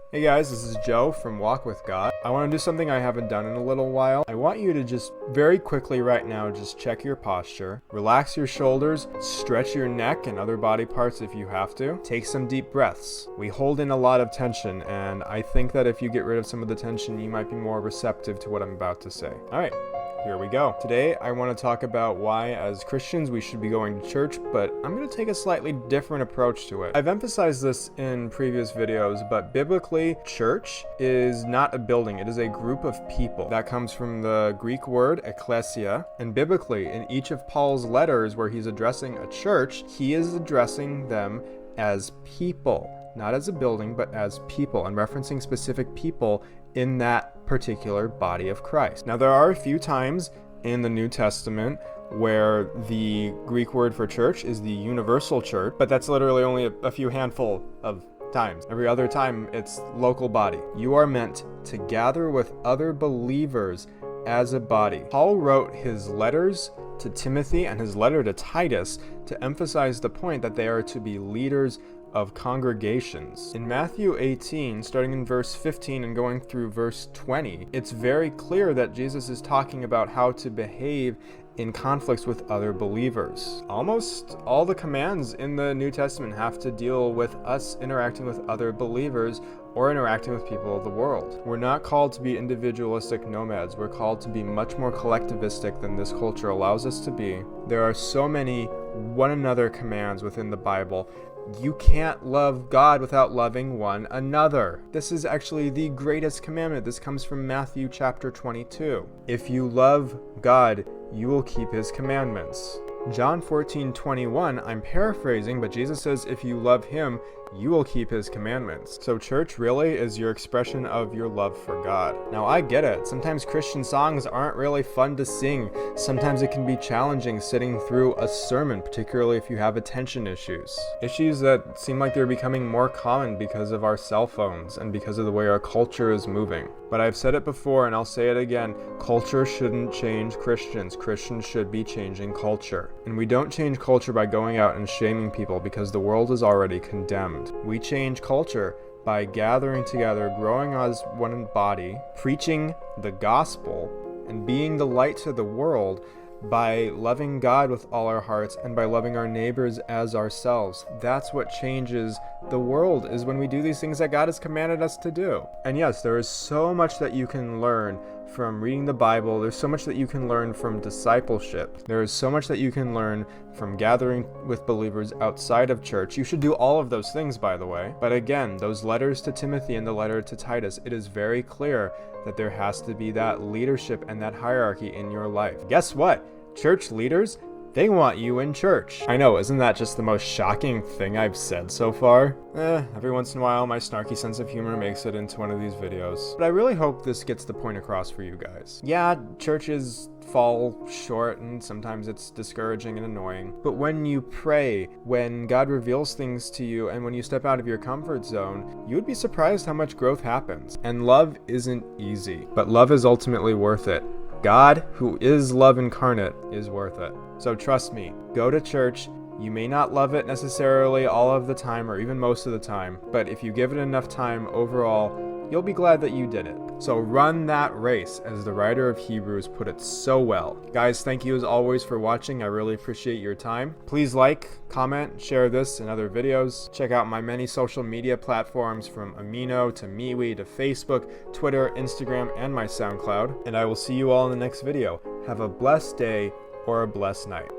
Hey guys, this is Joe from Walk with God. I want to do something I haven't done in a little while. I want you to just very quickly right now just check your posture, relax your shoulders, stretch your neck and other body parts if you have to. Take some deep breaths. We hold in a lot of tension, and I think that if you get rid of some of the tension, you might be more receptive to what I'm about to say. All right. Here we go. Today, I want to talk about why, as Christians, we should be going to church, but I'm going to take a slightly different approach to it. I've emphasized this in previous videos, but biblically, church is not a building. It is a group of people. That comes from the Greek word ecclesia, and biblically, in each of Paul's letters where he's addressing a church, he is addressing them as people. Not as a building, but as people, and referencing specific people in that particular body of Christ. Now, there are a few times in the New Testament where the Greek word for church is the universal church, but that's literally only a few handful of times. Every other time, it's local body. You are meant to gather with other believers as a body. Paul wrote his letters to Timothy and his letter to Titus to emphasize the point that they are to be leaders of congregations. In Matthew 18, starting in verse 15 and going through verse 20, it's very clear that Jesus is talking about how to behave in conflicts with other believers. Almost all the commands in the New Testament have to deal with us interacting with other believers or interacting with people of the world. We're not called to be individualistic nomads. We're called to be much more collectivistic than this culture allows us to be. There are so many one another commands within the Bible. You can't love God without loving one another. This is actually the greatest commandment. This comes from Matthew chapter 22. If you love God, you will keep his commandments. John 14:21, I'm paraphrasing, but Jesus says, if you love him, you will keep his commandments. So church really is your expression of your love for God. Now, I get it. Sometimes Christian songs aren't really fun to sing. Sometimes it can be challenging sitting through a sermon, particularly if you have attention issues. Issues that seem like they're becoming more common because of our cell phones and because of the way our culture is moving. But I've said it before and I'll say it again, culture shouldn't change Christians. Christians should be changing culture. And we don't change culture by going out and shaming people because the world is already condemned. We change culture by gathering together, growing as one body, preaching the gospel, and being the light to the world by loving God with all our hearts and by loving our neighbors as ourselves. That's what changes the world, is when we do these things that God has commanded us to do. And yes, there is so much that you can learn from reading the Bible. There's so much that you can learn from discipleship. There is so much that you can learn from gathering with believers outside of church. You should do all of those things, by the way. But again, those letters to Timothy and the letter to Titus, it is very clear that there has to be that leadership and that hierarchy in your life. Guess what? Church leaders, they want you in church. I know, isn't that just the most shocking thing I've said so far? Every once in a while, my snarky sense of humor makes it into one of these videos. But I really hope this gets the point across for you guys. Yeah, churches fall short and sometimes it's discouraging and annoying. But when you pray, when God reveals things to you, and when you step out of your comfort zone, you would be surprised how much growth happens. And love isn't easy, but love is ultimately worth it. God, who is love incarnate, is worth it. So trust me, go to church. You may not love it necessarily all of the time or even most of the time, but if you give it enough time overall, you'll be glad that you did it. So run that race, as the writer of Hebrews put it so well. Guys, thank you as always for watching. I really appreciate your time. Please like, comment, share this and other videos. Check out my many social media platforms from Amino to MeWe to Facebook, Twitter, Instagram, and my SoundCloud. And I will see you all in the next video. Have a blessed day or a blessed night.